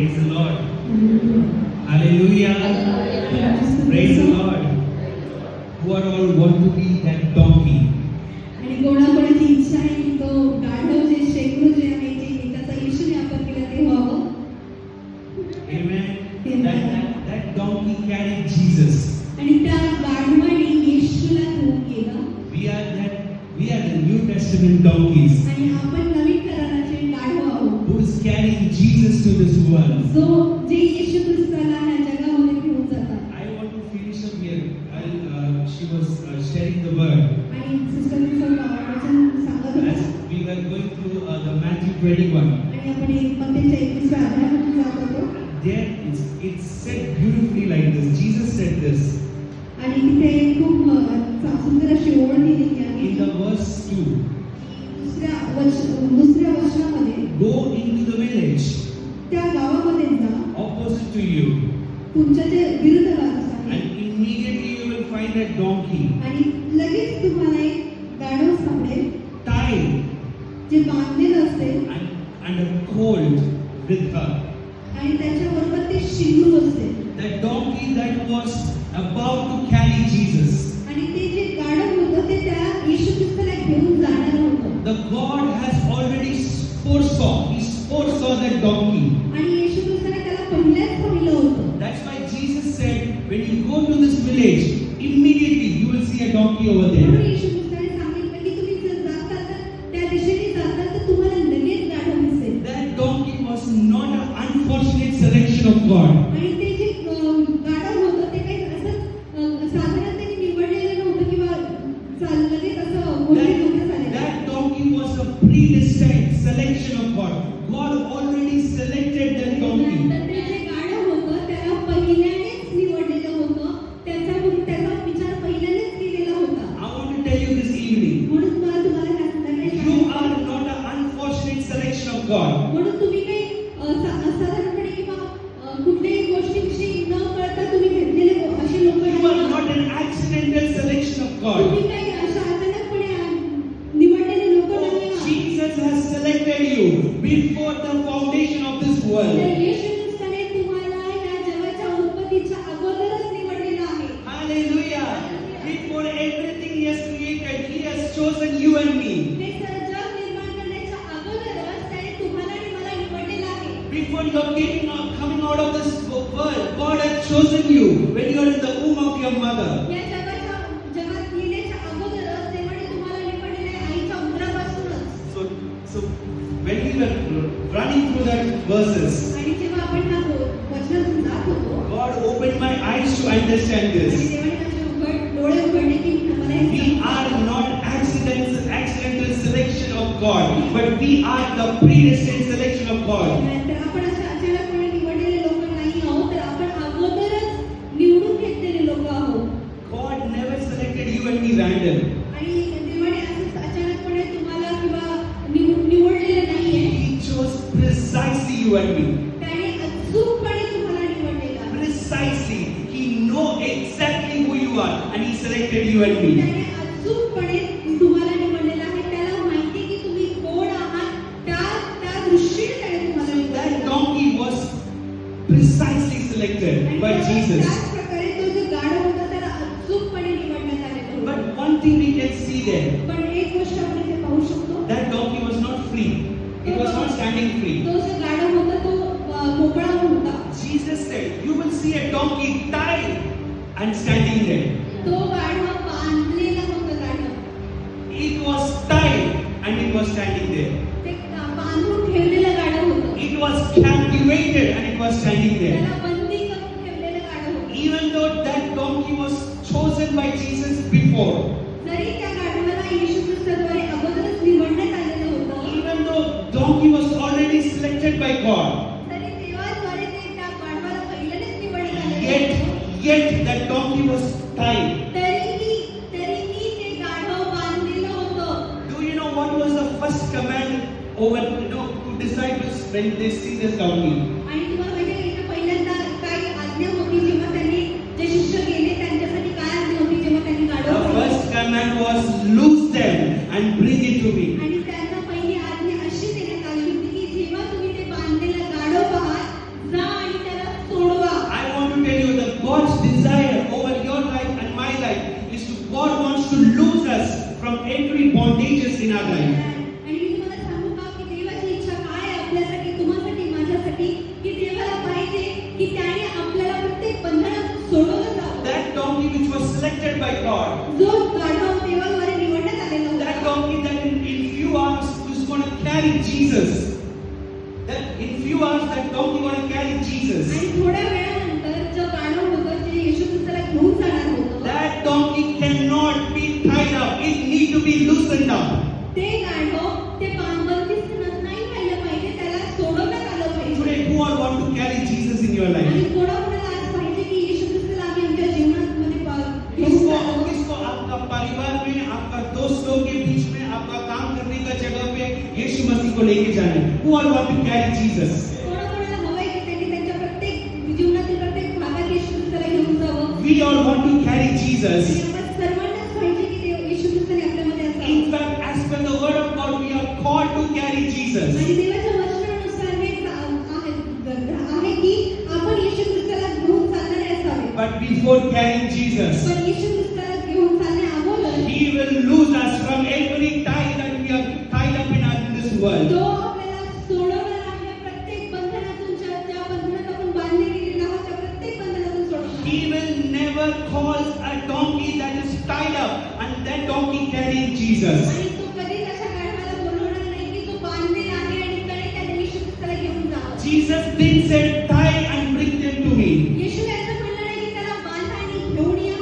Praise the Lord. Hallelujah. Praise the Lord. Who are all want to be that donkey? आणि कोणाकोणाची इच्छा आहे की तो गाढव जे शेकडो जे आहे जे त्याचा येशूने आपण केला ते व्हावं. Amen. That donkey carried Jesus. आणि त्या गाढवाने येशूला घेऊन गेला. We are the New Testament donkeys. आणि आपण नवीन कराराचे गाढव आहोत. Who is carrying Jesus to this world? जो जे येशू ख्रिस्ताला ह्या जगामध्ये घेऊन जातात. I want to finish up here. She was sharing the word. आणि सिस्टर वचन सांगत होत्या. As we were going through the Matthew 21. आणि आपण मत्तेच्या 21व्या अध्यायामध्ये जात होतो. There it's said beautifully like this. Jesus said this. आणि तिथे खूप सुंदर अशी ओळ दिलेली आहे. In the verse 2. दुसऱ्या वचनामध्ये Go into the village त्या गावामध्ये जा. opposite to you. तुमच्या जे विरुद्ध बाजूस आहे. And immediately you will find a donkey आणि लगेच तुम्हाला एक गाढव सापडेल tied जे बांधलेलं असेल and a colt with her. आणि त्याच्याबरोबर ते शिंगूर असेल. That donkey that was about to carry Jesus. आणि ते जे गाढव होतं ते त्या येशू ख्रिस्ताला घेऊन जाणार होतं. The God has already foresaw. He foresaw that donkey. आणि येशू ख्रिस्ताने त्याला पहिल्याच पाहिलं होतं. That's why Jesus said, when you go to this village, immediately you will see a donkey over there. म्हणून येशू ख्रिस्ताने सांगितलं की तुम्ही जर जाताल तर त्या दिशेने जाताल तर तुम्हाला लगेच गाढव दिसेल. That donkey was not an unfortunate selection of God. आणि ते जे गाढव होतं ते काही असं साधारणपणे निवडलेलं नव्हतं किंवा लगेच असं गोष्टी नव्हत्या झालेल्या. That donkey was a predestined selection of God. God already selected that donkey. ते जे गाढव होतं त्याला पहिल्यानेच निवडलेलं होतं. त्याचा विचार पहिल्यानेच केलेला होता. I want to tell you this evening, म्हणून तुम्हाला ह्या संध्याकाळी you are not an unfortunate selection of God. म्हणून तुम्ही काही असाधारणपणे किंवा कुठल्याही गोष्टीविषयी न कळता तुम्ही घेतलेले असे लोक You are नाही. not an accidental selection of God. तुम्ही काही अशा अचानकपणे निवडलेले लोक नाही आहात. Jesus has selected you before the foundation of this तर world. येशू ख्रिस्ताने तुम्हाला या जगाच्या उत्पत्तीच्या अगोदरच निवडलेलं आहे. Hallelujah. Before everything He has created, He has chosen you and me. हे जग निर्माण करण्याच्या अगोदरच त्याने तुम्हाला आणि मला निवडलेलं आहे. Before you are coming out of this world, God has chosen you when you are in the womb of your mother. या जगात येण्याच्या अगोदरच देवाने तुम्हाला निवडलेलं आहे आईच्या उदरापासूनच. So when we were running through that verses, आणि जेव्हा आपण ह्या वचनातून जात होतो God opened my eyes to understand आणि this. देवाने माझे डोळे उघडले की मला हे We are not accidental selection of God, but we are the predestined selection of God. तर आपण अशा अचानकपणे निवडलेले लोक नाही आहोत, तर आपण अगोदरच निवडून घेतलेले लोक आहोत. God never selected you and me random. आणि देवाने असंच अचानकपणे तुम्हाला किंवा निवडलेलं नाहीये. He chose precisely you and me. त्याने अचूकपणे तुम्हाला निवडलेलं आहे. Precisely. He know exactly who you are and He selected you and me. त्याने अचूकपणे तुम्हाला निवडलेलं आहे. त्याला माहिती आहे की तुम्ही कोण आहात. त्या दृष्टीने त्याने तुम्हाला So that निवडलेलं आहे. donkey was precisely selected by Jesus. त्याच प्रकारे तो जो गाढव होता त्याला अचूकपणे निवडण्यात आलेलं होतं. But one thing we can see there, पण एक गोष्ट आपण इथे पाहू शकतो. that donkey was not free. It was not standing free. तो जो गाढव होता तो मोकळा होता. Jesus said, you will see a donkey tied and standing there. तो गाढव बांधलेला होता गाढव. It was tied and it was standing there. ते बांधून ठेवलेलं गाढव होतं. It was captivated and it was standing there. त्याला बंदी करून ठेवलेलं गाढव होतं. Even though that donkey was chosen by Jesus before, जरी त्या गाढवाला येशू ख्रिस्ताद्वारे अगोदरच निवडण्यात आलेलं होतं. even though donkey was already selected by God, तरी देवाद्वारे ते त्या गाढवाला पहिल्यानेच निवडण्यात आलेलं होतं. yet that donkey was tied. तरीही ते गाढव बांधलेलं होतं. Do you know what was the first command over to disciples when they see this donkey? आणि तुम्हाला माहिती आहे की पहिल्यांदा काय आज्ञा होती जेव्हा त्यांनी जे शिष्य गेले त्यांच्यासाठी काय आज्ञा होती जेव्हा त्यांनी The गाढव first command was loose them and bring it to me. आणि त्यांना पहिली आज्ञा अशी देण्यात आली होती की जेव्हा तुम्ही ते बांधलेलं गाढव पाहाल की त्याने आपल्याला प्रत्येक बंधनातून सोडवलं जावं. That donkey which was selected by God. जो गाढव देवाद्वारे निवडण्यात आलेला That होता. donkey that in few hours is going to carry Jesus. That in few hours that donkey going to carry Jesus. आणि थोड्या वेळानंतर जो गाढव होतं जे येशू ख्रिस्ताला घेऊन जाणार होतं, That donkey cannot be tied up. It need to be loosened up. ते गाढव ते बंदिस्त नाही राहिलं पाहिजे, त्याला सोडवण्यात आलं पाहिजे. Today, who all want to carry Jesus in your life? आणि कोणाकोणाला आज पाहिजे की येशू ख्रिस्ताला आम्ही आमच्या जीवनामध्ये घेऊन किसको जावं. किसको आपका परिवार में, आपका दोस्तों के बीच में, आपका काम करने का जगह पे यीशु मसीह को लेके जाना है. Who all want to carry Jesus? कोणाकोणाला हवंय की त्यांनी त्यांच्या प्रत्येक जीवनातील प्रत्येक भागात येशू ख्रिस्ताला घेऊन जावं. We all want to carry Jesus. आणि आपण सर्वांनाच पाहिजे की ते येशू ख्रिस्ताने आपल्यामध्ये असावं. In fact, as per the word of God, we are called to carry Jesus. आणि देवाच्या वचनानुसार हे आहे की आपण येशू ख्रिस्ताला घेऊन चालणारे असावे. But before carrying Jesus, पण येशू ख्रिस्ताला घेऊन चालणे अगोदर He will loose us from every tie that we are tied up in this world. तो आपल्याला सोडवणार आहे. प्रत्येक बंधनातून ज्या बंधनात आपण बांधले गेलेले आहोत त्या प्रत्येक बंधनातून सोडवणार. He will never cause a donkey that is tied up and that donkey carrying Jesus. आणि तो कधीच अशा गाढवाला बोलवणार नाही की तो बांधलेला आहे आणि त्याने त्या येशू ख्रिस्ताला घेऊन जावं. Jesus didn't say, tie and bring them to me. येशूने असं म्हणलं नाही की त्याला बांधा आणि घेऊन या.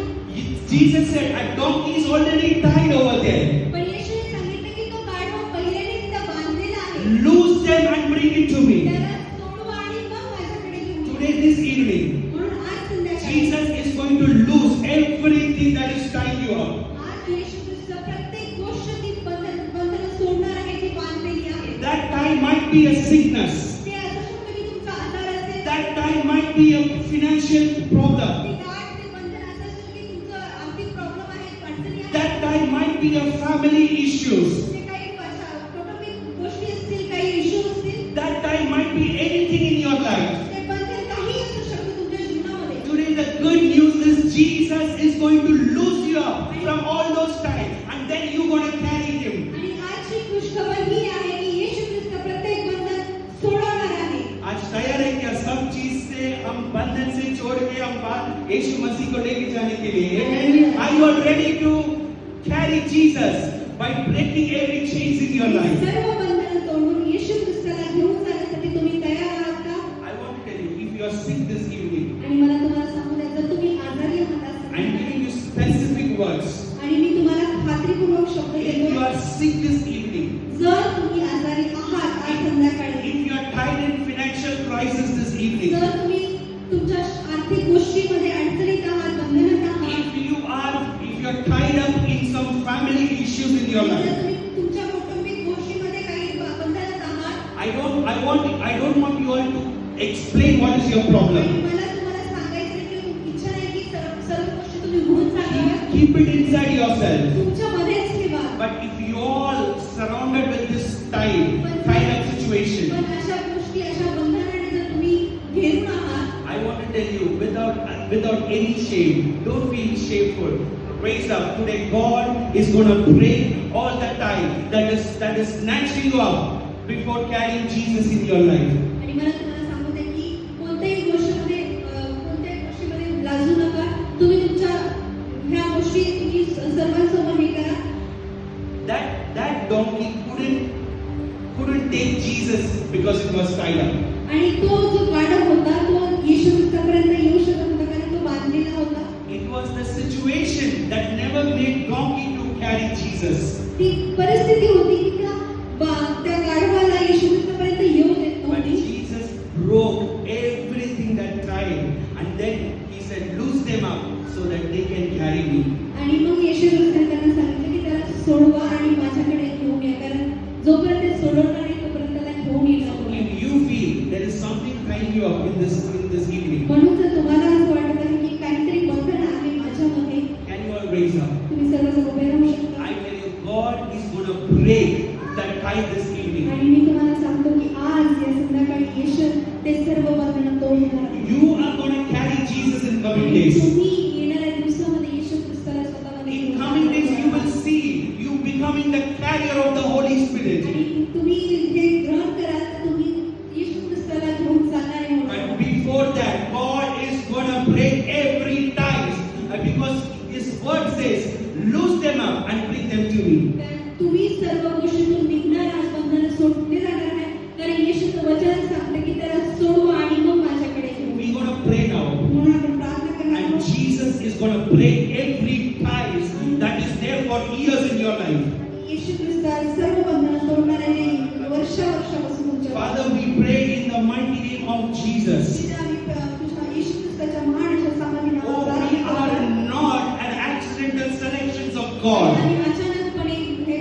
Jesus said, a donkey is already tied over there. पण येशूने सांगितलं की तो गाढवा पहिल्याने तिथं बांधलेला आहे. Loose them and bring it to me. त्याला सोडवा आणि मग माझ्याकडे घेऊन या. Today, this evening, म्हणून आज संध्याकाळी Jesus is going to loose everything that is tying you up. आज येशू ख्रिस्त प्रत्येक गोष्ट ती बंधनं सोडणार आहे जी बांधलेली आहे. That tie might be a sickness. ते असू शकतं की तुमचा आजार असेल. That tie might be a financial problem. ते गाठ, ते बंधन असं असेल की तुमचं आर्थिक प्रॉब्लेम आहे, अडचणी आहेत. That tie might be a family issues. ते काही कौटुंबिक गोष्टी असतील, काही इश्यू असतील. That tie might be anything in your life. ते बंधन काही असू शकतं तुमच्या जीवनामध्ये. Today, the good news is Jesus is going to loose you up from all those ties, and then you're going to carry Him. आणि आजची खुशखबर ही आहे की येशू ख्रिस्त प्रत्येक बंधन सोडवणार आहे. आज तैयार है क्या सब चीज से हम बंधन से छोड़ के हम बात यीशु मसीह को लेके जाने के लिए? Are you all ready to carry Jesus by breaking every chains in your life? सर्व बंधनं तोडून येशू ख्रिस्ताला घेऊन जाण्यासाठी तुम्ही तयार आहात का? I want to tell you, if you are sick this evening, आणि मला तुम्हाला सांगू द्या, जर तुम्ही आजारी आहात आज I'm giving you specific words. आणि मी तुम्हाला खात्रीपूर्वक शब्द If you देतो, are sick this evening, जर तुम्ही आजारी आहात आज संध्याकाळी, if you are tied in financial crisis this evening, जर तुम्ही तुमच्या आर्थिक गोष्टीमध्ये अडचणीत आहात, बंधनात आहात, if you are tied up in some family issues in your जर life, तुम्ही तुमच्या कौटुंबिक गोष्टीमध्ये काही बंधनात आहात, I don't want you all to explain what is your problem. आणि मला तुम्हाला सांगायचं की इच्छा नाही की सर्व गोष्टी तुम्ही भरून सांगाव्या, Keep it inside yourself. तुमच्यामध्येच ठेवा. But if you all surrounded with this tied up situation, पण अशा गोष्टी, अशा बंधनाने जर तुम्ही घेरून आहात, I want to tell you, without any shame, don't feel shameful. Raise up. Today, God is going to break all the tie that is snatching you up before carrying Jesus in your life. आणि मला तुम्हाला सांगू दे की कोणत्याही गोष्टीमध्ये लाजू नका. तुम्ही तुमच्या ह्या गोष्टी तुम्ही सर्वांसमोर हे करा. That donkey couldn't take Jesus because it was tied up. आणि तो जो गाढव होता तो येशू ख्रिस्तापर्यंत येऊ शकत नव्हता कारण तो बांधलेला होता. It was the situation that never made donkey to carry Jesus. ती परिस्थिती होती की त्या गाढवाला येशू ख्रिस्तापर्यंत येऊ देत But नव्हती. Jesus broke everything that tied, and then He said, "Loose them up so that they can carry me." आणि मग येशू ख्रिस्ताने त्यांना सांगितलं की त्याला सोडवा आणि माझ्याकडे घेऊन या, कारण जोपर्यंत ते सोडवणार नाही तोपर्यंत त्याला घेऊन येणार नाही. If you feel there is something tying you up in this evening, म्हणून जर तुम्हाला असं वाटत आहे की काहीतरी बंधन आहे माझ्यामध्ये, can you all raise up? तुम्ही सर्वजण उभे राहू शकता. I tell you, God is going to break that tie this evening. आणि मी तुम्हाला सांगतो की आज या संध्याकाळी येशू ते सर्व बंधनं तोडणार आहे. You are going to carry Jesus in coming आणि days. तुम्ही येणाऱ्या दिवसामध्ये येशू ख्रिस्ताला स्वतःमध्ये In घेऊन coming days, you जाणार will आहात. see you becoming the carrier of the Holy Spirit. आणि तुम्ही हे ग्रहण कराल तर तुम्ही येशू ख्रिस्ताला घेऊन जाणार आहे म्हणून. But before that, because His word says, loose them up and bring them to me. तुम्ही सर्व गोष्टीतून निघणार आहात, बंधनं सोडले जाणार आहे. कारण येशूचं वचन सांगते की त्याला सोडवा आणि मग माझ्याकडे घेऊन We're going to pray now. म्हणून आपण प्रार्थना करणार And आहोत. Jesus is going to break every ties that is there for years in your life. येशू ख्रिस्त सर्व बंधनं तोडणार आहे. वर्षापासून तुमच्या Father, we pray in the mighty name of Jesus. तुझ्या येशू ख्रिस्ताच्या महान अशा सामर्थ्याने Oh, आपण we प्रार्थना are करतो. not an accidental selections of God. आणि अचानकपणे हे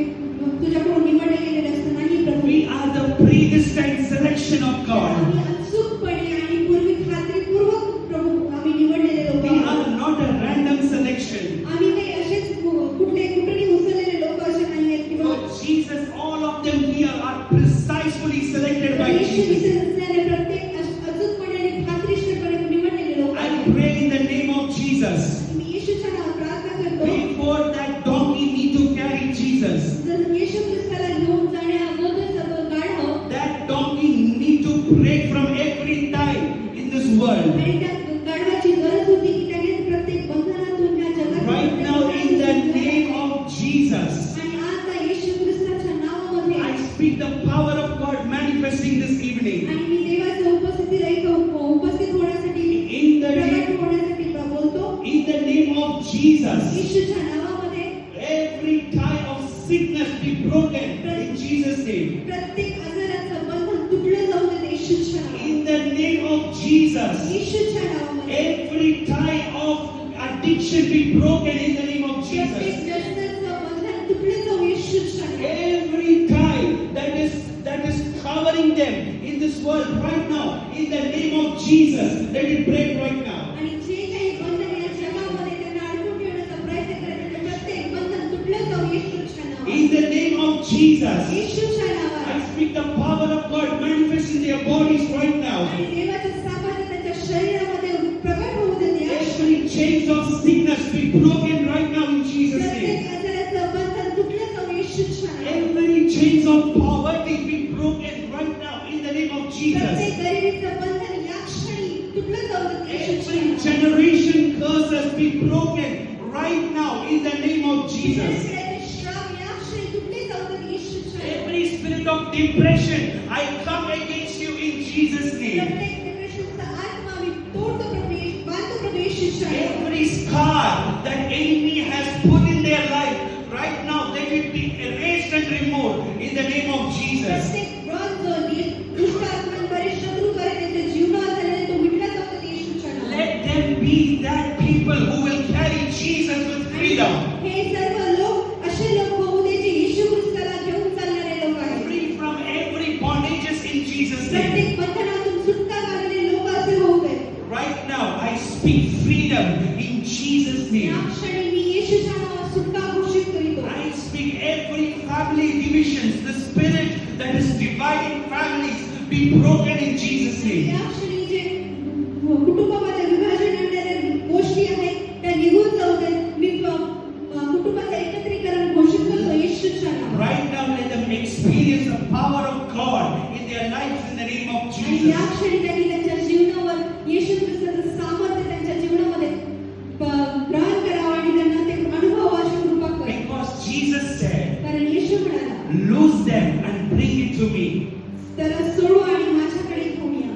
तुझ्याकडून निवडले गेलेले असं नाही प्रभू. We are the predestined selection of God. आम्ही अचूकपणे आणि पूर्वी खात्रीपूर्वक प्रभू आम्ही निवडलेले लोक We आहोत. are not a random selection. आम्ही काही असेच कुठली उचललेले लोक असे नाही आहेत किंवा For Jesus, all of them here are precisely selected by Yeshu Jesus. ख्रिस्ताने प्रत्येक अचूकपणे आणि खात्रीशीरपणे निवडलेले लोक I आहेत. pray in the name of Jesus. मी येशूच्या नावात प्रार्थना करतो. Before that donkey need to carry Jesus, जर येशू ख्रिस्ताला घेऊन जाण्या अगोदर सगळं गाढव that donkey need to break from every tie in this world. आणि त्या गाढवाची गरज होती की त्याने प्रत्येक बंधनातून या जगात Right now, in the name of Jesus, आणि आता येशू ख्रिस्ताच्या नावामध्ये I speak the power of God manifesting this evening. आणि मी देवाच्या उपस्थितीला इथं उपस्थित होण्यासाठी In the प्रगट name, होण्यासाठी बोलतो. in the name of Jesus, येशूच्या नावामध्ये every tie of sickness be broken in Jesus' name. प्रत्येक आजाराचं बंधन तुटलं जाऊ दे येशूच्या नावामध्ये. In the name of Jesus, येशूच्या नावामध्ये every tie of addiction be broken in the name of Jesus. प्रत्येक व्यसनाचं बंधन तुटलं जाऊ येशूच्या नावामध्ये. Every tie that is covering them in this world right now, in the name of Jesus, let it break right now. आणि जे काही बंधन या जगामध्ये त्यांना अडकून ठेवण्याचा प्रयत्न करत ते प्रत्येक बंधन तुटलं जाऊ येशूच्या नावामध्ये. In the name of Jesus, येशूच्या I नावामध्ये speak the power of God manifest in their bodies right now. आणि देवाचं सामर्थ्य त्यांच्या शरीरामध्ये प्रगट होऊ देते. Every chains of sickness be broken right now in Jesus' name. प्रत्येक आजाराचं बंधन तुटलं जाऊ येशूच्या नावामध्ये. Every chains of poverty be broken right now in the name of Jesus. प्रत्येक गरिबीचं बंधन या क्षणी तुटलं जाऊ देते येशूच्या Every नावामध्ये. generation curses be broken right now in the name of Jesus. पिढ्यानपिढ्याचे श्राप या क्षणी तुटले जाऊ देते येशूच्या नावामध्ये. Every spirit of depression, I come against you in Jesus' name. प्रत्येक डिप्रेशनचा आत्मा मी तोडतो प्रभू येशू, बांधतो प्रभू येशूच्या नावामध्ये. Every scar that enemy has put in their life right now, let it be erased and removed in the name of Jesus. प्रत्येक bronze जो दुष्ट आत्म्यांद्वारे शत्रू करे त्यांच्या जीवनात झालेले तो मिटला जाऊ देते येशूच्या नावामध्ये. Let them be that people who will carry Jesus with freedom. हे सर्व लोक असे लोक होऊ दे जे येशू ख्रिस्ताला घेऊन चालणारे लोक आहेत. Free from every bondages in Jesus' name. प्रत्येक बंधनातून सुटका झालेले लोक असे होऊ दे. Right now, I speak freedom in Jesus' या name. क्षणी मी येशूच्या नावात सुटका घोषित करीतो. I speak every family divisions, the spirit that is dividing families, be broken in Jesus' name. या क्षणी जे कुटुंबामध्ये विभाजन आणणाऱ्या गोष्टी आहेत त्या निघून जाऊ दे. मी कुटुंबाचं एकत्रीकरण घोषित करतो येशूच्या नावात. Right now, let them experience the power of God in their lives in the name of आणि या Jesus. क्षणी त्यांनी त्यांच्या जीवनावर येशू ख्रिस्ताचं सामर्थ्य त्यांच्या जीवनामध्ये ग्रहण करावं आणि त्यांना ते अनुभवाची कृपा कर. Because Jesus said, कारण येशू म्हणाला loose them and bring it to me. त्याला सोडवा आणि माझ्याकडे घेऊन या.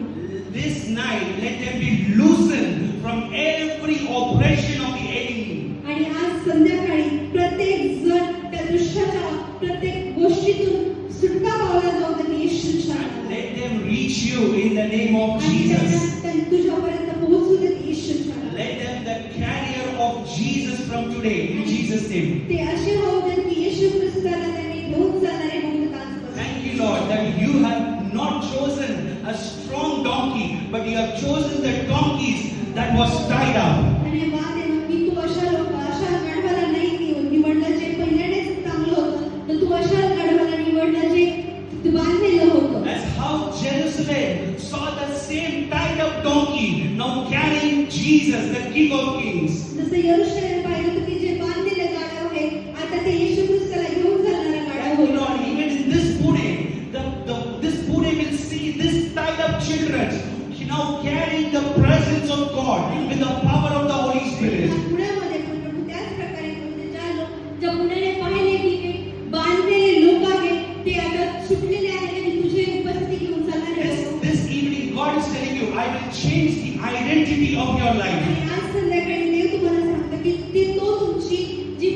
This night, let them be loosened from every oppression of the enemy. आणि आज संध्याकाळी प्रत्येक जण त्या दुष्टाच्या प्रत्येक गोष्टीतून सुटका पावला जाऊ दे येशूच्या नावात. Let them reach you in the name of आणि Jesus. त्यांना तुझ्यापर्यंत पोहोचू दे येशूच्या नावात. Let them the carrier of Jesus from today in Jesus' name. ते असे होऊ दे की येशू ख्रिस्ताला त्यांनी घेऊन जाणारे म्हणून आजपासून. Thank you, Lord, that you have not chosen a strong donkey, but you have chosen the donkeys that was tied up. आणि वाद आहे मग की तू अशा गाढवाला नाही निवडलं जे पहिल्यानेच चांगलं होतं, तर तू अशा गाढवाला निवडलं जे बांधलेलं होतं. That's how Jerusalem saw the same tied up donkey now carrying Jesus, the King of Kings. जसं यरूशलेम पाहिलं होतं की जे बांधलेले गाढव आहे आता ते येशू ख्रिस्ताला घेऊन जाणारा गाढव Thank you, होतं. Lord, even in this Pune, this Pune will see this tied up children now carrying the presence of God with the power of the Holy Spirit. पुण्यामध्ये changed the identity of your life. आणि आज संध्याकाळी देव तुम्हाला सांगतो की तो तुमची जी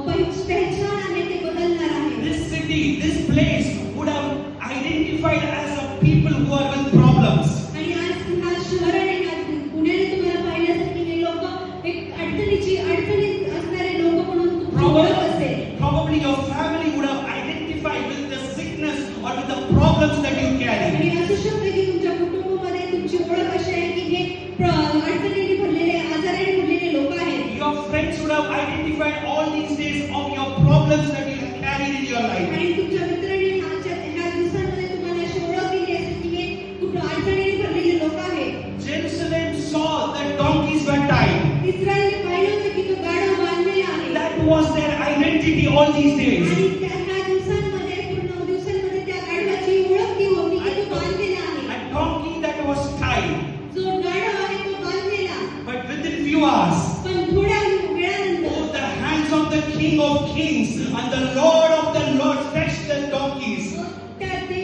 पहचान आहे ते बदलणार आहे. This city, this place would have identified as a people who are with problems. आणि आज हा शहर आणि पुण्याने तुम्हाला पाहिल्यासारखी हे लोक एक अडचणीत असणारे लोक म्हणून तुमची ओळख असेल. Probably your family would have identified with the sickness or with the problems that you carry. आणि असू शकतं की तुमच्या कुटुंबामध्ये तुमची ओळख अशी आहे की हे अडचणीने भरलेले आजाराने भरलेले लोक आहेत. Your friends would have identified all these days of your problems that you have carried in your life. आणि तुमच्या मित्रांनी ह्या दिवसांमध्ये तुम्हाला अशी ओळख दिली असेल की हे खूप अडचणीने भरलेले लोक आहेत. Jerusalem saw that donkeys were tied. इस्रायलने पाहिलं होतं की तो गाढव बांधलेला आहे. That was their identity all these days. आणि ह्या दिवसांमध्ये पूर्ण दिवसांमध्ये त्या गाढवाची ओळख ती होती की तो बांधलेला आहे. A donkey that was tied. जो गाढव आहे तो बांधलेला. But within few hours, पण थोड्या वेळानंतर the hands of the King of Kings and the Lord of the Lords touched the donkeys. त्या ते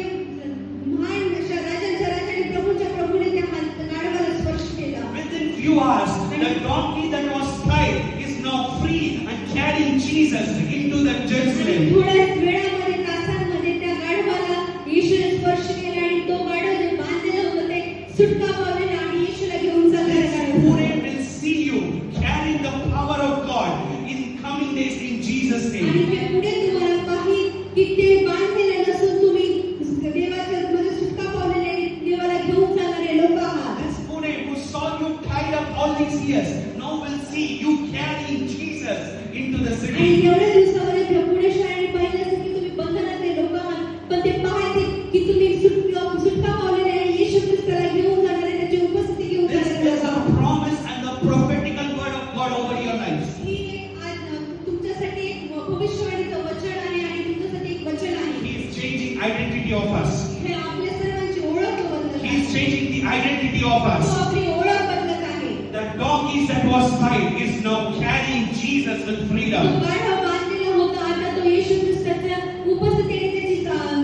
महान अशा राजांच्या राजा आणि प्रभूच्या प्रभूने त्या गाढवाला स्पर्श केला. Within few hours, the donkey that was tied is now free and carrying Jesus into the Jerusalem. थोड्याच वेळामध्ये तासांमध्ये त्या गाढवाला येशूने स्पर्श केला आणि तो गाढव जे बांधलेलं होतं ते सुटका पावलेला आणि येशूला घेऊन चाललेला This गाढव Pune होता. will see you carrying the power of God in coming days in Jesus' आणि name. हे पुढे तुम्हाला पाहिजे की ते बांधलेले नसून तुम्ही देवाच्या मध्ये सुटका पावलेले आणि देवाला घेऊन जाणारे लोक आहात. This Pune who saw you tied up all these years now will see you carrying Jesus into the आणि city. एवढ्या दिवसामध्ये त्या पुणे शहराने पाहिलं असेल की तुम्ही बंधनातले लोक आहात, पण ते पाहायचे की तुम्ही सुटका पावलेले आणि येशू ख्रिस्ताला घेऊन जाणारे त्याची उपस्थिती घेऊन This जाणारे is लोक a आहात. promise and the prophetical word of God over your lives. ही एक आज तुमच्यासाठी एक भविष्यवाणीचं वचन आहे आणि तुमच्यासाठी एक वचन आहे. He is changing identity of us. हे आपल्या सर्वांची ओळख बदलत He आहे. is changing the identity of तो us. आपली ओळख बदलत आहे. The donkeys that was tied is now carrying Jesus with तो freedom. गाढव बांधलेला होता, आता तो येशू ख्रिस्ताच्या उपस्थितीने त्याची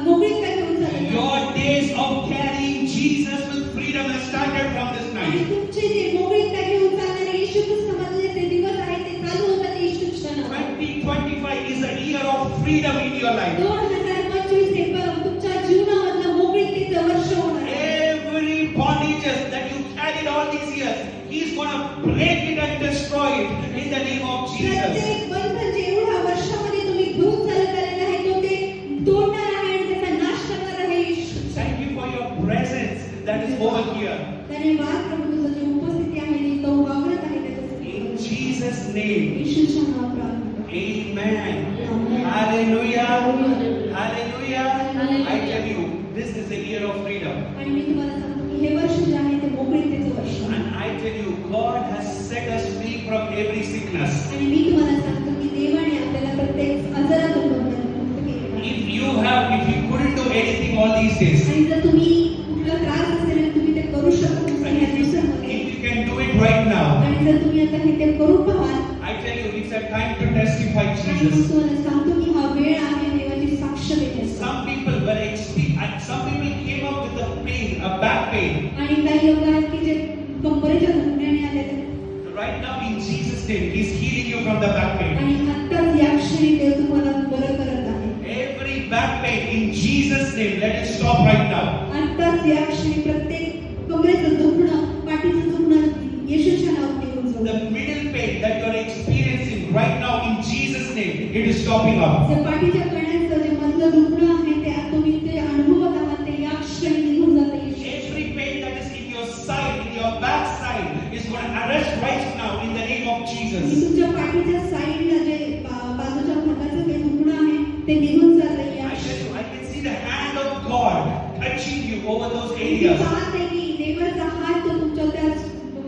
मोकळीकता घेऊन चालला आहे. Your days of carrying Jesus with freedom has started from this आणि night. तुमचे जे मोकळीकता घेऊन चालणारे येशू ख्रिस्तामधले ते दिवस आहेत ते चालू होतात येशूच्या नावाने. 2025 is a year of freedom in your life. 2025 हे तुमच्या जीवनामधलं मोकळीकतेचं वर्ष होणार आहे. Every bondages that you carried all these years, He's going to break it and destroy it in the name of Jesus. प्रत्येक बंधन जे एवढ्या वर्षामध्ये तुम्ही घेऊन चालत आलेलं आहे तो ते तोडणार आहे आणि त्याचा नाश करणार आहे येशू. Thank you for your presence that is over here. धन्यवाद प्रभू तुझं जे उपस्थिती आहे ती तो वावरत आहे त्याच्यासाठी. In Jesus' name. येशूच्या नावात प्रार्थना. Amen. Amen. Hallelujah. Hallelujah. Hallelujah. I tell you, this is the year of freedom. आणि मी तुम्हाला सांगतो की हे वर्ष जे आहे ते मोकळीकतेचं वर्ष आहे. And I tell you, God has set us free from every sickness. आणि मी तुम्हाला सांगतो की देवाने आपल्याला प्रत्येक आजारातून मुक्त केलेलं आहे. If you couldn't do anything all these days, आणि जर तुम्ही कुठला त्रास असेल आणि तुम्ही ते करू शकत नसाल या दिवसामध्ये if you can do it right now, आणि जर तुम्ही आता हे ते करू पाहाल I tell you, it's a time to testify आणि मी Jesus. तुम्हाला सांगतो की हा वेळ आहे देवाची साक्ष देण्याचा. Some people came up with a pain, a back pain. आणि काही लोक आहेत की जे कंबरेच्या दुखण्याने आलेले आहेत. Right now, in Jesus' name, He's healing you from the back pain. आणि आत्ताच या क्षणी देव तुम्हाला बरं करत आहे. Every back pain, in Jesus' name, let it stop right now. आत्ताच या क्षणी प्रत्येक कमरेचं दुखणं, पाठीचं दुखणं येशूच्या नावात निघून जाऊ. The middle pain that you are experiencing right now, in Jesus' name, it is stopping up. जे पाठीच्या कण्याचं जे मधलं दुखणं आहे ते तुम्ही ते अनुभवत आहात ते या क्षणी निघून जाते येशू. Every pain that is in your side, in your back side, is going to arrest right now in the name of आणि Jesus. तुमच्या पाठीच्या साईडला जे बाजूच्या भागाचं जे दुखणं आहे ते निघून जातं या I क्षणी. tell you, I can see the hand of God touching you over those me areas. पाहते की देवाचा हात तो तुमच्या त्या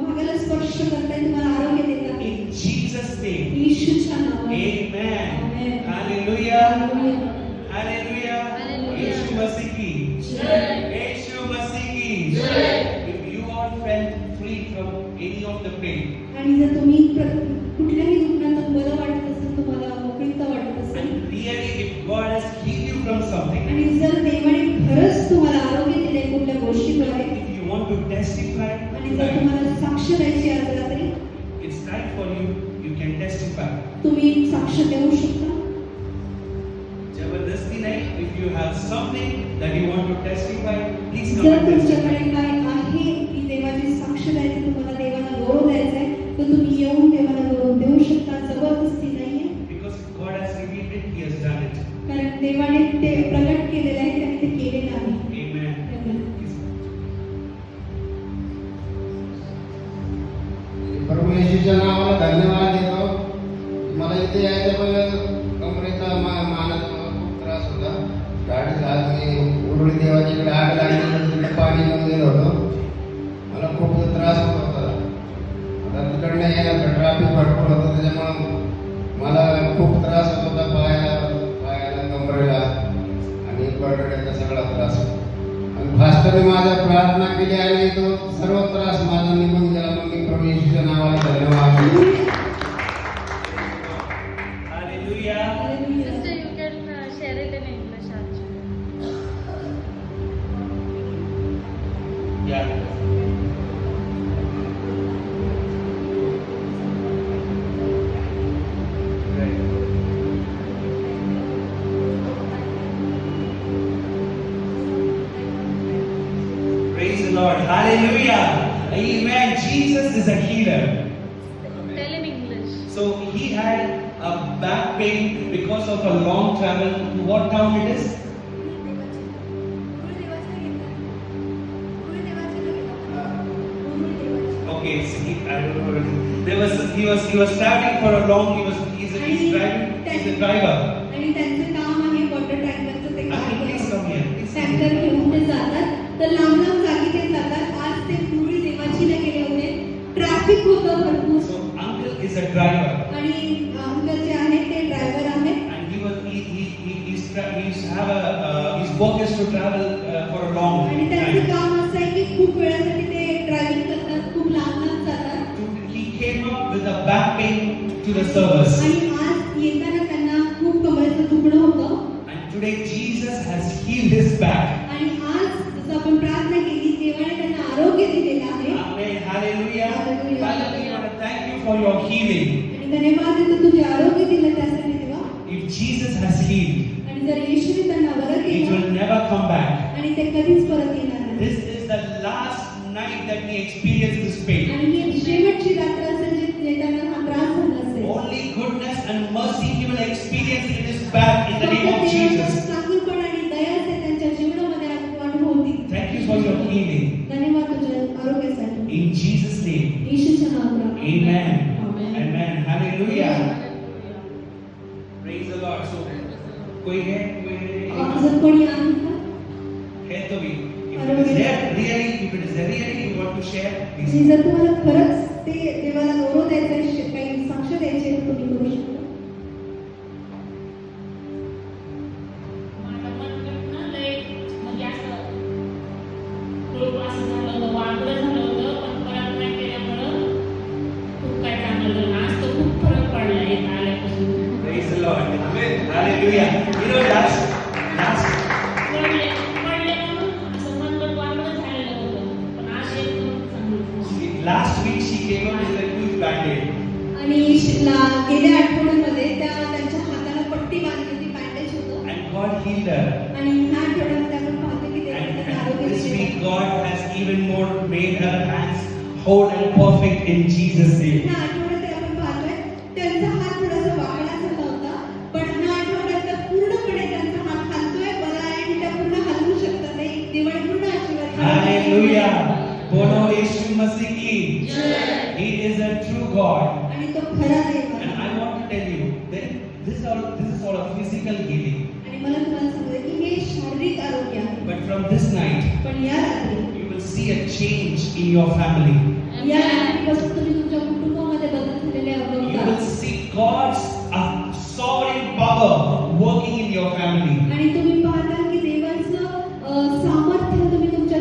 भागाला स्पर्श करताय, तुम्हाला आरोग्य देत आहे. In Jesus' name. येशूच्या नावात. Amen. Amen. Hallelujah. Hallelujah. Hallelujah. Hallelujah. Yeshu Masih ki. Yeshu Masih ki. If you all felt free from any of the pain, आणि जर तुम्ही कुठल्याही दुखण्यातून बरं वाटत असेल, तुम्हाला मोकळीकता वाटत असेल and really if God has healed you from something, आणि जर देवाने खरंच तुम्हाला आरोग्य दिले कुठल्या गोष्टीद्वारे if you want to testify, आणि आणि जर तुम्हाला साक्ष द्यायची आज रात्री it's time for you. You can testify. तुम्ही साक्ष देऊ शकता. जबरदस्ती नहीं. If you have something that you want to testify, please come जर and testify. तुमच्याकडे काय आहे की देवाची साक्ष द्यायची, तुम्हाला देवाला गौरव द्यायचा आहे, तर तुम्ही येऊन देवाला गौरव देऊ शकता. जबरदस्ती नाहीये, Because God has revealed it, He has done it. कारण देवाने ते प्रगट केलेलं आहे, त्याने ते केलेलं आहे. Amen. प्रभू येशूच्या नावाला धन्यवाद देतो. मला इथे यायच्या पहिले कमरेचा मानाचा मला खूप त्रास होता. गाडीत आज मी उरुळी देवाच्याकडे आग लागली, तिकडे पाणी घेऊन गेलो होतो. मला खूप त्रास होत होता. आता तिकडनं यायला ट्रॅफिक भरपूर होतं, त्याच्यामुळं मला खूप त्रास होत होता पायाला कमरेला आणि बरड्याचा सगळा त्रास. आणि भास्करने माझ्या प्रार्थना केली आणि तो सर्व त्रास माझा निघून गेला. मग मी प्रभू येशूच्या नावाला धन्यवाद देतो. Hallelujah. Sister, you can share it in English actually. Yeah. Right. Praise the Lord. Hallelujah. Amen. Jesus is a healer. Tell in English. So he had a back pain because of a long travel. What town it is? Okay, so I don't know what it is. He was traveling for a long. He's driving. He's a driver. आणि त्यांचं काम आहे water टँकरचं, ते Uncle, please come here. Please come tanker here. घेऊन ते जातात. तर लांब लांब जागी ते जातात. आज ते पूर्वी देवाचीला गेले होते. ट्रॅफिक होतं भरपूर So uncle is a driver, आणि अंकल जे आहेत ते ड्रायव्हर आहेत. and his work is to travel for a long आणि त्यांचं time. काम असं आहे की खूप वेळासाठी ते ड्रायव्हिंग करतात, खूप लांब लांब जातात. He came up with a back pain to the service, आणि आज येताना त्यांना खूप कमरेचं दुखणं होतं. and today Jesus has healed his back. आणि आज जसं आपण प्रार्थना केली, देवाने त्यांना आरोग्य दिलेलं आहे. Amen. Hallelujah. Hallelujah. Father, we want to thank you for your healing. आणि धन्यवाद देतो तुझे आरोग्य दिलं त्यासाठी देवा. If Jesus has healed, आणि जर येशूने त्यांना बरं it केलं will never come back. आणि ते कधीच परत येणार नाही. This is the last night that we experience this pain. आणि ही शेवटची रात्र असेल जे त्यांना हा त्रास झाला असेल. Only goodness and mercy he will experience in his back in the name of फक्त Jesus. देवाचं चांगुलपण आणि दया ते त्यांच्या जीवनामध्ये अनुभवतील. Thank you for your healing. धन्यवाद तुझ्या आरोग्यासाठी. In Jesus' name. येशूच्या नावात. Amen. Amen. Amen. Hallelujah. Praise the Lord. So, कोई है? अजून कोणी आहे का? है तो भी. If it is there really you want to share, आणि please. जर तुम्हाला खरंच ते देवाला गौरव द्यायचा आहे, काही साक्ष द्यायचे आहे, तर तुम्ही करू शकता. माझं मन ना लय म्हणजे असं खूप असं झालं होतं, वाकडं झालं होतं, पण प्रार्थना केल्यामुळं खूप काय चांगलं झालं. आज तर खूप फरक पडला इथं आल्यापासून. Praise the Lord. Amen. Hallelujah. You know last पडले म्हणून असं मनगट वाकडं झालेलं होतं, पण आज एकदम चांगलं झालं. last week she came up with a huge band-aid. आणि गेल्या आठवड्यामध्ये त्यांच्या हाताला पट्टी बांधली होती, बँडेज होतं. And God healed her. आणि ह्या आठवड्यामध्ये आपण पाहतो की देवाने त्यांना आरोग्य And this दिलेलं week आहे. God has even more made her hands whole and perfect in Jesus' name. ह्या आठवड्यात आपण पाहतोय त्यांचा हात थोडासा वाकडा झाला होता, पण ह्या आठवड्यात तर पूर्णपणे त्यांचा हात हालतोय, बरा आहे आणि त्या पूर्ण हलवू शकतात. देवाने पूर्ण आशीर्वाद दिला. Hallelujah. बोलो यीशु मसीह की जय. He is a true God. आणि तो खरा देव आहे. And I want to tell you that this is all a physical healing. आणि मला तुम्हाला सांगायचं की हे शारीरिक आरोग्य आहे. But from this night, पण या रात्री you will see a change in your family. या रात्रीपासून तुम्ही तुमच्या कुटुंबामध्ये बदल झालेले You will अनुभवता. see God's sovereign power working in your family. आणि तुम्ही पाहता की देवाचं सामर्थ्य तुम्ही तुमच्या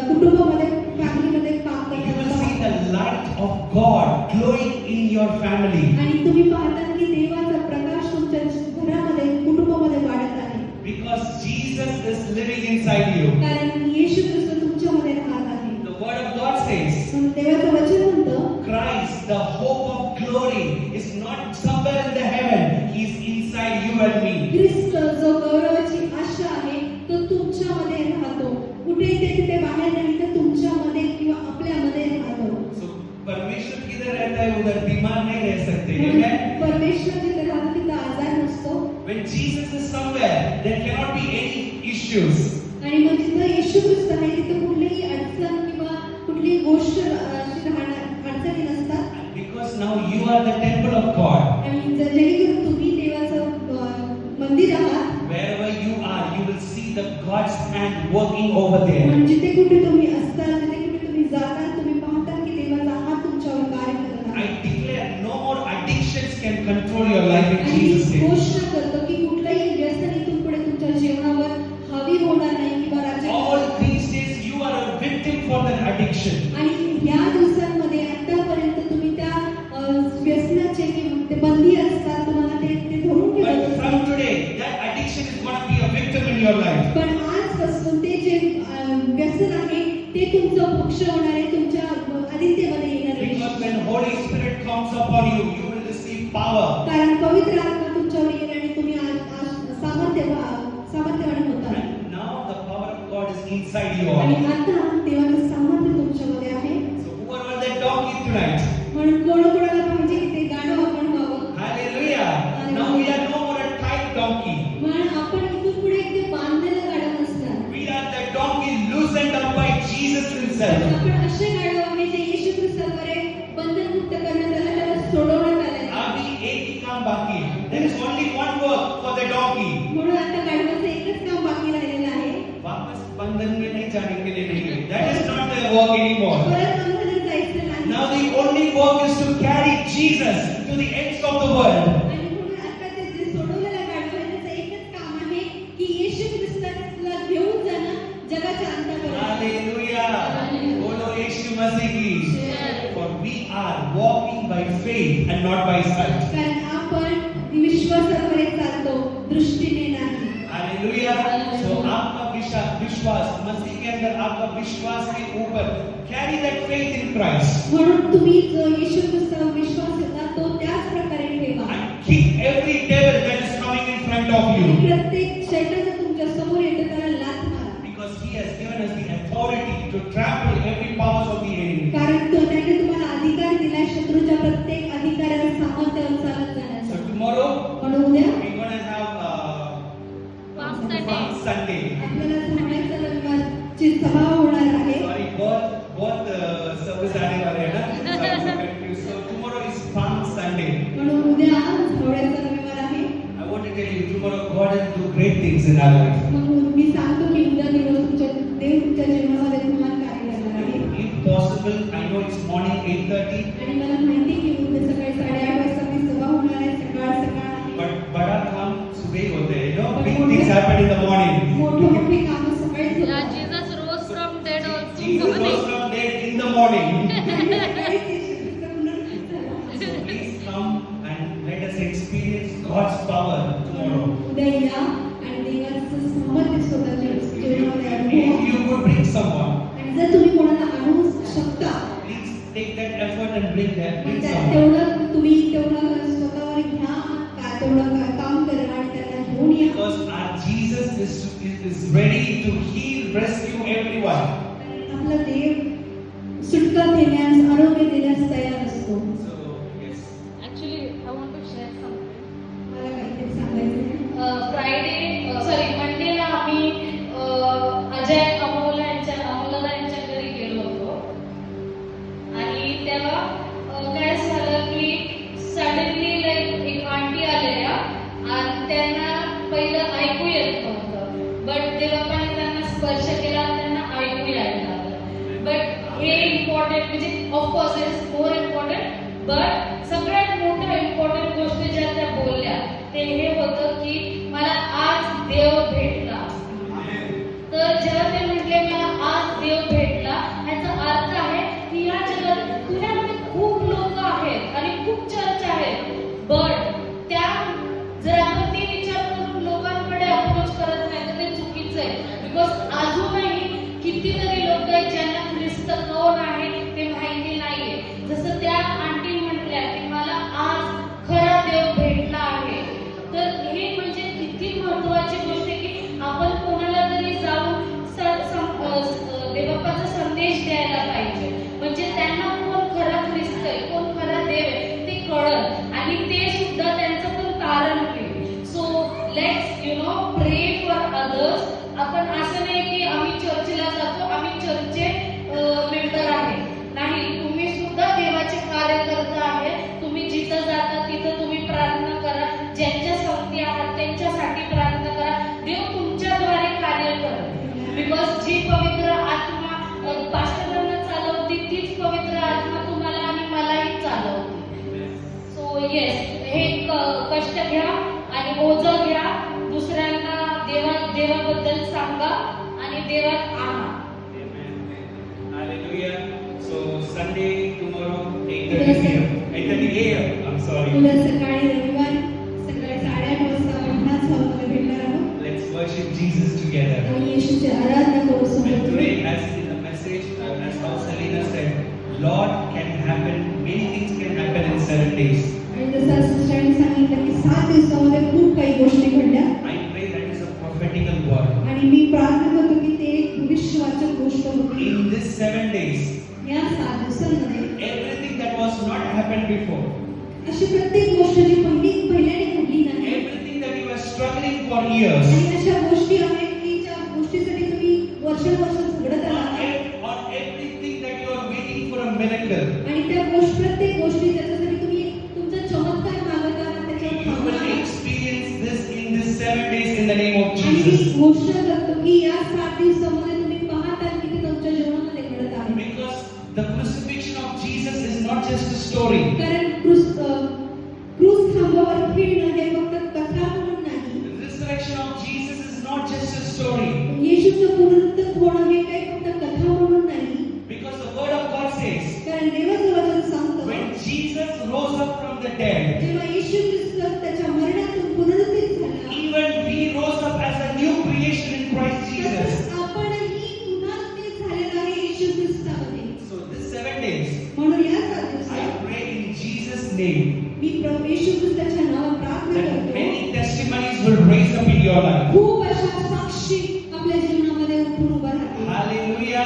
कुटुंबामध्ये, फॅमिलीमध्ये काम You will करताना see पाहता. the light of God glowing in your family. आणि तुम्ही पाहता की देवाचा प्रकाश तुमच्या घरामध्ये, कुटुंबामध्ये वाढत आहे. Because Jesus is living inside you. कारण येशू ख्रिस्त तुमच्यामध्ये राहत आहे. The word of God says, देवाचं वचन म्हणतं Christ, the hope of glory, is not somewhere in the heaven. He is inside you and me. ख्रिस्त जो गौरवाची आशा आहे तो तुमच्यामध्ये राहतो. कुठे तिथे बाहेर नाही तर तुमच्यामध्ये किंवा आपल्यामध्ये राहतो. So, परमेश्वर किधर रहता है उधर बीमार नहीं रह सकते. Amen. परमेश्वर जिथे राहतो तिथे आजार नसतो. When Jesus is somewhere, there cannot be any issues. आणि मग जिथे येशू ख्रिस्त आहे तिथे कुठलीही अडचण किंवा कुठलीही गोष्ट अशी राहणार अडचणी नसतात. Because now you are the temple of God. आणि जेणेकरून तुम्ही देवाचं मंदिर आहात. Wherever you are, you will see the God's hand working over there. आणि जिथे कुठे तुम्ही असता जिथे कुठे तुम्ही जाता तुम्ही पाहता की देवाचा हात तुमच्यावर कार्य करत I आहे. declare no more addictions can control your life in आणि Jesus' name. घोषणा करतो की कुठलाही व्यसन इथून पुढे तुमच्या जीवनावर हावी होणार नाही किंवा राज्य All these days you are a victim for that addiction. आणि या दिवसांमध्ये आतापर्यंत तुम्ही त्या व्यसनाचे किंवा ते बंदी असतात तुम्हाला ते धरून But ठेवत from असतात. today, that addiction is going to be a victim in your life. पण आजपासून ते जे व्यसन आहे ते तुमचं भक्ष होणार आहे तुमच्या आदित्यमध्ये येणार Because आहे. when Holy Spirit comes upon you, you will receive power. कारण पवित्र आत्मा तुमच्यावर येईल आणि तुम्ही सामर्थ्यवान होता. And now the power of God is inside you आणि all. आता देवाचं सामर्थ्य तुमच्यामध्ये आहे. So who are that donkey tonight? म्हणून कोणाकोणाला पाहिजे की ते गाणं आपण गावं. Hallelujah. Now we are no more a tight donkey. म्हणून आपण इथून पुढे ते बांधलेलं गाणं नसणार. We are the donkey loosened up by Jesus himself. आपण असे गाणं आहे जे येशू ख्रिस्ताद्वारे बंधनमुक्त करण्यात आलं त्याला सोडवण्यात आलं. अभी एक ही काम बाकी है. There is only one work for the donkey. म्हणून आता गाढवाचं एकच काम बाकी राहिलेलं आहे. वापस बंधन में नहीं जाने के लिए नहीं है. That is not the work anymore. परत बंधनात जायचं नाही. Now the only work is to carry Jesus to the ends of the world. आणि म्हणून आता ते जे सोडवलेलं गाढव आहे त्याचं एकच काम आहे की येशू ख्रिस्ताला घेऊन जाणं जगाच्या अंतापर्यंत. Hallelujah. बोलो यीशु मसीह की. For we are walking by faith and not by sight. कारण आपण विश्वासाद्वारे चालतो दृष्टीने नाही. Hallelujah. So आपका विश्वास मसीह के अंदर आपका विश्वास के ऊपर carry that faith in Christ म्हणून तुम्ही जो येशू ख्रिस्तावर विश्वास ठेवता तो त्याच प्रकारे ठेवा. and kick every devil that is coming in front of आणि you, प्रत्येक शैतान तुमच्या समोर येतो त्याला लाथ मारा. because he has given us the authority to trample every powers of the enemy. कारण तो त्याने तुम्हाला अधिकार दिलाय शत्रूच्या प्रत्येक अधिकाऱ्याला सामर्थ्यावर चालत So जाण्याचा. tomorrow म्हणून उद्या we're going to have Palm Sunday. Palm Sunday. आपल्याला सोहळ्याचा रविवारची सभा होणार आहे. Sorry, both service आने वाले हैं ना. So I'm so confused. So tomorrow is Palm Sunday. म्हणून उद्या सोहळ्याचा रविवार आहे. I want to tell you, tomorrow God will do great things in our life. मग मी सांगतो की उद्या दिवस देव तुमच्या जीवनामध्ये महान कार्य करणार आहे. If possible, I know it's morning 8:30, आणि मला माहिती की उद्या सकाळी 8:30 वाजता ती सभा होणार आहे. सकाळ but बड़ा काम सुबह होते हैं. You know, big things happen in the morning. मोठी कामं सकाळीच Yeah, होतात. Jesus rose from dead also. Jesus rose from dead in the morning. सकाळीच येशू ख्रिस्त पुनरुत्थित झाला. So please come and let us experience God's power tomorrow. उद्या या आणि देवाचं सामर्थ्य स्वतःच्या जीवनामध्ये If अनुभवा. you could bring someone, आणि जर तुम्ही कोणाला आणू शकता please take that effort and bring त्यात someone. तेवढं तुम्ही तेवढं स्वतःवर घ्या तेवढं काम करा आणि त्याला घेऊन या. Because our Jesus is ready to heal, rescue everyone. आपला देव सुटका देण्यास आरोग्य देण्यास तयार असतो. So yes. Actually, I want to share something. मला काहीतरी सांगायचं आहे. फ्रायडे मंडेला आम्ही अजय अमोला यांच्या घरी गेलो होतो आणि तेव्हा काय झालं की सडनली लाईक एक आंटी आलेल्या आणि त्यांना पहिलं ऐकू येत नव्हतं बट देवापाने त्यांना स्पर्श केला आणि त्यांना ऐकू यायला लागलं. बट हे इम्पॉर्टंट म्हणजे of course is more important but सगळ्यात मोठं इम्पॉर्टंट गोष्ट ज्या त्या बोलल्या ते हे होतं की मला आज देव भेटला. तर जेव्हा ते म्हटले मला आज देव भेटला याचा अर्थ आहे की या जगात पुण्यामध्ये खूप लोक आहेत आणि खूप चर्च आहेत बट त्या जर आपण ते विचार करून लोकांकडे अप्रोच करत नाही तर ते चुकीचं आहे. बिकॉज अजूनही कितीतरी लोक आहेत ज्यांना ख्रिस्त कोण आहे ते माहिती येस हे कष्ट घ्या आणि ओझं घ्या, दुसऱ्यांना देवाबद्दल सांगा आणि देवात आणा. Hallelujah. So Sunday tomorrow 8:30 a.m. 8:30 a.m. I'm sorry. उद्या सकाळी रविवार सकाळी 8:30 वाजता आपण ह्याच हॉलमध्ये भेटणार आहोत. Let's worship Jesus together. आणि येशूची आराधना करू And सोबत. today, as in the message, as how Selena said, Lord can happen. Many things can happen in 7 days. आणि जसं सिस्टरने सांगितलं की 7 दिवसामध्ये खूप काही गोष्टी घडल्या I pray that is a prophetical word. आणि मी प्रार्थना करतो की ते एक भविष्यवाचक गोष्ट होती. In these 7 days, या 7 दिवसांमध्ये everything that was not happened before, अशी प्रत्येक गोष्ट जी पहिल्याने घडली नाही everything that you were struggling for years, आणि अशा गोष्टी आहेत की ज्या गोष्टीसाठी तुम्ही वर्षानुवर्ष झगडत आहात or everything that you are waiting for a miracle, आणि त्या प्रत्येक गोष्टी त्याच्यासाठी तुम्ही तुमचा चमत्कार मागत आहात त्याच्यावर you will थांबा आहात. experience this in these 7 days in the name of आणि मी Jesus. घोषणा करतो की या 7 दिवसामध्ये तुम्ही पाहताल की ते तुमच्या जीवनामध्ये घडत आहे. Because the crucifixion of Jesus is not just a story. कारण क्रूस खांबावर खेळणं हे फक्त कथा म्हणून नाही. The resurrection of Jesus is not just a story. येशूचं पुनरुत्थान होणं हे काही फक्त कथा म्हणून नाही. Because the word of God says, कारण देवाचं वचन सांगतं when Jesus rose up from the dead, जेव्हा येशू ख्रिस्त त्याच्या मरणातून पुनरुत्थित झाला, even we rose up as a new creation in Christ Jesus. तसंच आपणही पुनरुत्थित झालेलो आहे येशू ख्रिस्तामध्ये. So these 7 days, म्हणून या 7 I दिवसात pray in Jesus' name मी प्रभू येशू ख्रिस्ताच्या नावात प्रार्थना that करतो. many testimonies will raise up in your life. खूप अशा साक्षी आपल्या जीवनामध्ये उठून उभा राहतील. Hallelujah.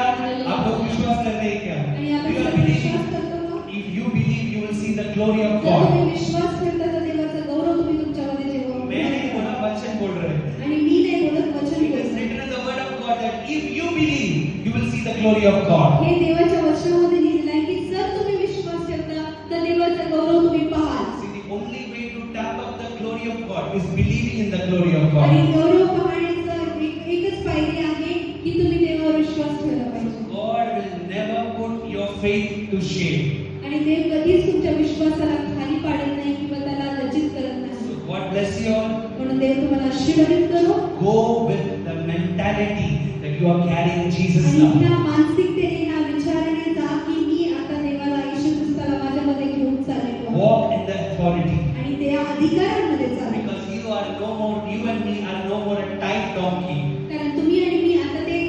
आप लोग विश्वास करते हैं क्या? आणि You आपण are सर्व believing? विश्वास करतो का? If you believe, you will see the glory of जर God. तुम्ही विश्वास करता तर देवाचा गौरव तुम्ही तुमच्यामध्ये जेव्हा मैं नहीं बोला, वचन बोल रहे हैं. आणि मी नाही बोलत वचन It is बोलतो. written in the word of God that if you believe, you will see the glory of God. हे देवाच्या वचनामध्ये लिहिलेलं आहे की जर तुम्ही विश्वास ठेवता तर देवाचा गौरव तुम्ही पाहाल. See, the only way to tap up the glory of God is believing in the glory of आणि God. गौरव पाहण्याचं एकच पायरी आहे की तुम्ही देवावर विश्वास ठेवला पाहिजे. God will never put your faith to shame. आणि देव कधीच तुमच्या विश्वासाला खाली पाडत नाही किंवा त्याला लज्जित करत नाही. So God bless you all. म्हणून देव तुम्हाला आशीर्वादित करो Go with the mentality that you are carrying Jesus आणि now. ह्या मानसिकतेने ह्या विचाराने जा की मी आता देवाला येशू ख्रिस्ताला माझ्यामध्ये घेऊन चाललेलो आहे. Walk in the authority. आणि त्या अधिकारामध्ये चालेल. Because you are no more, you and me are no more a tight donkey. कारण तुम्ही आणि मी आता ते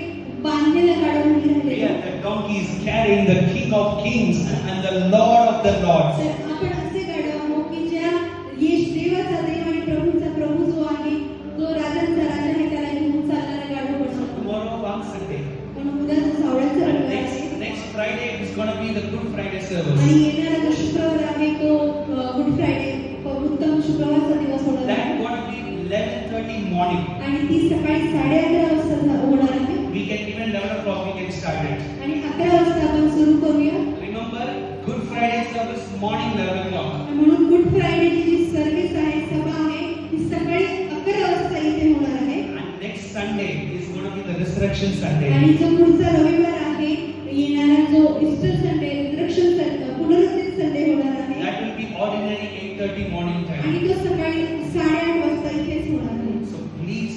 बांधलेलं गाडव नाही We राहिलेलो. are the donkeys carrying the King of Kings and the Lord of the Lords. तर आपण असे गाडव आहोत की ज्या देवाचा देव आणि प्रभूचा प्रभू जो आहे जो राजांचा राजा आहे त्याला घेऊन चालणारा गाडव बनवतो. Tomorrow, Palm Sunday. म्हणून उद्या जो सावळ्याचा And रविवार आहे next Friday is going to be the Good Friday आणि service. येणारा जो शुक्रवार आहे तो गुड फ्रायडे उत्तम शुक्रवारचा दिवस होणार That's आहे. going to be 11:30 morning. आणि ती सकाळी 11:30 वाजता होणार आहे. We can even 11 o'clock we can start it. आणि 11 वाजता आपण सुरू करूया. Remember, Good Friday service morning 11 o'clock. म्हणून गुड फ्रायडेची जी सर्व्हिस आहे सभा आहे ती सकाळी 11 वाजता इथे होणार आहे. And next Sunday is going to be the Resurrection Sunday. आणि जो पुढचा रविवार आहे येणारा जो ईस्टर संडे रिजरेक्शन संडे पुनरुत्थित संडे होणार आहे That will be ordinary 8:30 morning time. आणि तो सकाळी 8:30 वाजता इथेच होणार आहे. So please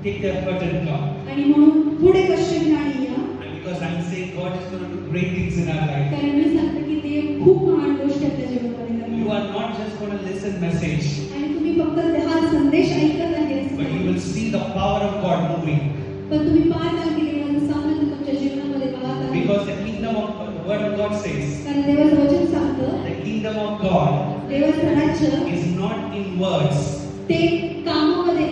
take the effort and come. आणि म्हणून थोडे कष्ट घ्या आणि या. And because I'm saying God is going to do great things in our life. कारण मी सांगते की ते खूप महान गोष्ट आपल्या जीवनामध्ये You करणार. are not just going to listen message, आणि तुम्ही फक्त हा संदेश ऐकत आहे but you will see the power of God moving. पण तुम्ही पाहता की देवाचं सामर्थ्य तुमच्या जीवनामध्ये वाहत आहे. Because the kingdom of the word of God says, कारण देवाचं वचन सांगतं the kingdom of God देवाचं राज्य is not in words. ते कामामध्ये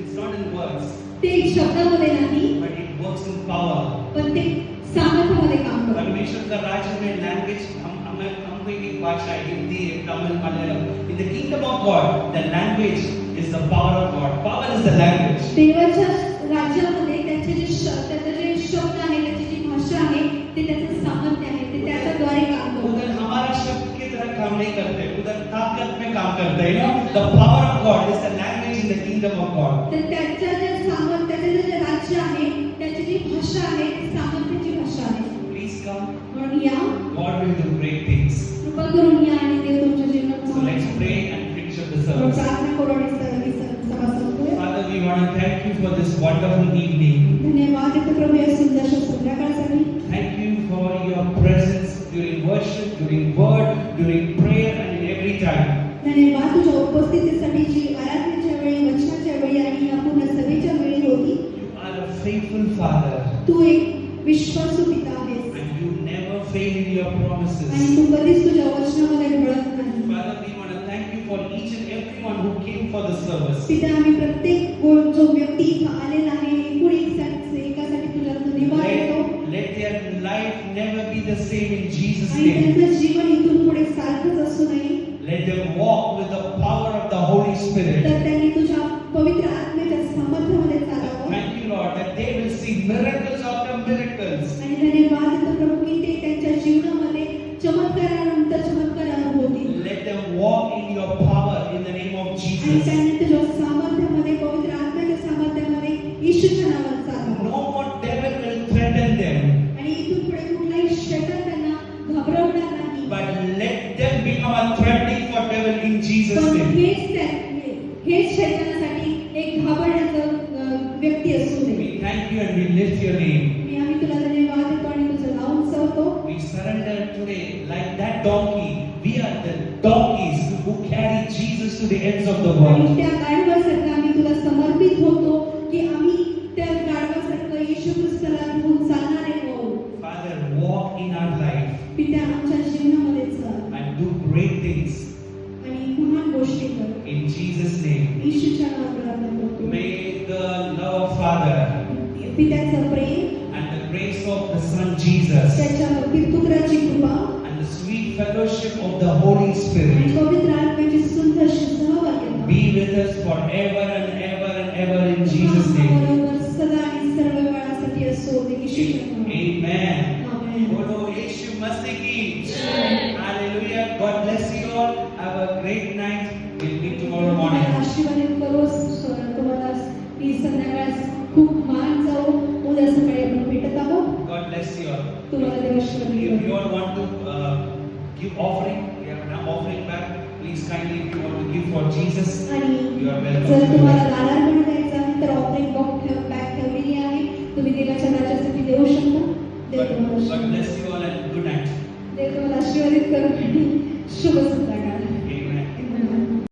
It's not in words, ते शब्दामध्ये नाही but it works in power. पण ते सामर्थ्यामध्ये काम करतं. परमेश्वर का राज्य में लैंग्वेज हम कोई भी भाषा Hindi Tamil Malayalam in the kingdom of God the language is the power of God power is the language देवाच्या राज्यामध्ये त्याचे जे शब्द आहे त्याची जी भाषा आहे ते त्याचं सामर्थ्य आहे ते त्याच्याद्वारे काम करतं. उधर हमारा शब्द की तरह काम नहीं करते उधर ताकत में काम करते हैं know the power of God is the language in the kingdom of God तर त्याचं जे राज्य आहे त्याची जी भाषा आहे ती सामर्थ्याची भाषा आहे. प्लीज कम म्हणून या God will do great things कृपा करून या आणि देव तुमच्या जीवनात सो service. प्रार्थना करू आणि ही सभा संपूया. Father, we want to thank you for this wonderful evening. धन्यवाद देतो प्रभू या सुंदरशा संध्याकाळसाठी. Thank you for your presence during worship, during word, during prayer, and in every time. धन्यवाद तुझ्या उपस्थितीसाठी जी आराधनेच्या वेळी, वचनाच्या वेळी आणि या पूर्ण सभेच्या वेळी होती. You are a faithful Father, तू एक विश्वासू पिता आहेस and you never fail in your आणि promises. तू कधीच तुझ्या वचनामध्ये ढळत नाही. Father, we want to thank you for each and everyone who came for the service. पिता आम्ही प्रत्येक जो व्यक्ती इथं आलेला आहे एकूण एकासाठी तुला धन्यवाद देतो Let their life never be the same in Jesus' आणि name. त्यांचं जीवन इथून पुढे सारखंच असू नये. Let them walk with the power of the Holy Spirit. तर त्यांनी तुझ्या पवित्र आत्मेच्या सामर्थ्यामध्ये चालावं. Thank you, Lord, that they will see miracles after miracles. आणि धन्यवाद देतो प्रभू की ते त्यांच्या जीवनामध्ये चमत्कारानंतर चमत्कार अनुभवतील. Let them walk in your power in the name of आणि Jesus. त्यांनी तुझ्या सामर्थ्यामध्ये पवित्र आत्म्याच्या सामर्थ्यामध्ये येशूच्या नावात चालावं. No more devil will threaten them, आणि इथून पुढे कुठलाही शैतान त्यांना घाबरवणार नाही. but let them become a threatening for devil in Jesus' पण name. हेच शैतानासाठी एक घाबरण्याचं व्यक्ती असू नये. We thank you and we lift your name. आम्ही तुला धन्यवाद देतो आणि तुझं नाव उंचावतो. We surrender today like that donkey. We are the donkeys who carry Jesus to the ends of the आणि world. त्या गाढवासारखं आम्ही तुला समर्पित होतो की आम्ही त्या गाढवासारखं येशू ख्रिस्ताला घेऊन चालणारे आहोत. Father, walk in our life पित्या आमच्या जीवनामध्ये चाल and do great things आणि महान गोष्टी कर. in Jesus' name. येशूच्या नावात प्रार्थना करतो. May the love of Father पित्याचं Prem, and the grace of the Son Jesus त्याच्या पुत्राची कृपा and the sweet fellowship of the Holy आणि Spirit पवित्र आत्म्याची सुंदरशी सहभागिता be with us forever and ever and ever in Jesus' name. बरोबर सदा आणि सर्व वेळासाठी असो. येशूच्या नावात. Amen. Amen. Bolo Yeshu Masih ki. Hallelujah. God bless you all. Have a great night. We'll meet tomorrow morning. आशीर्वादित करो. तुम्हाला ही संध्याकाळ खूप मान जाओ. उद्या सकाळी आपण भेटत आहोत. God bless you all. तुम्हाला देव आशीर्वादित If you करो. all want to give offering, we have an offering back. Please kindly, if you want to give for Jesus, आणि you are welcome. जर to do तुम्हाला that. दानार्पण द्यायचं आहे तर offering bag ठेवलेली आहे. तुम्ही देवाच्या राज्यासाठी देऊ शकता. देव God तुम्हाला bless you all and good night. देव तुम्हाला आशीर्वादित करो. शुभ संध्याकाळ.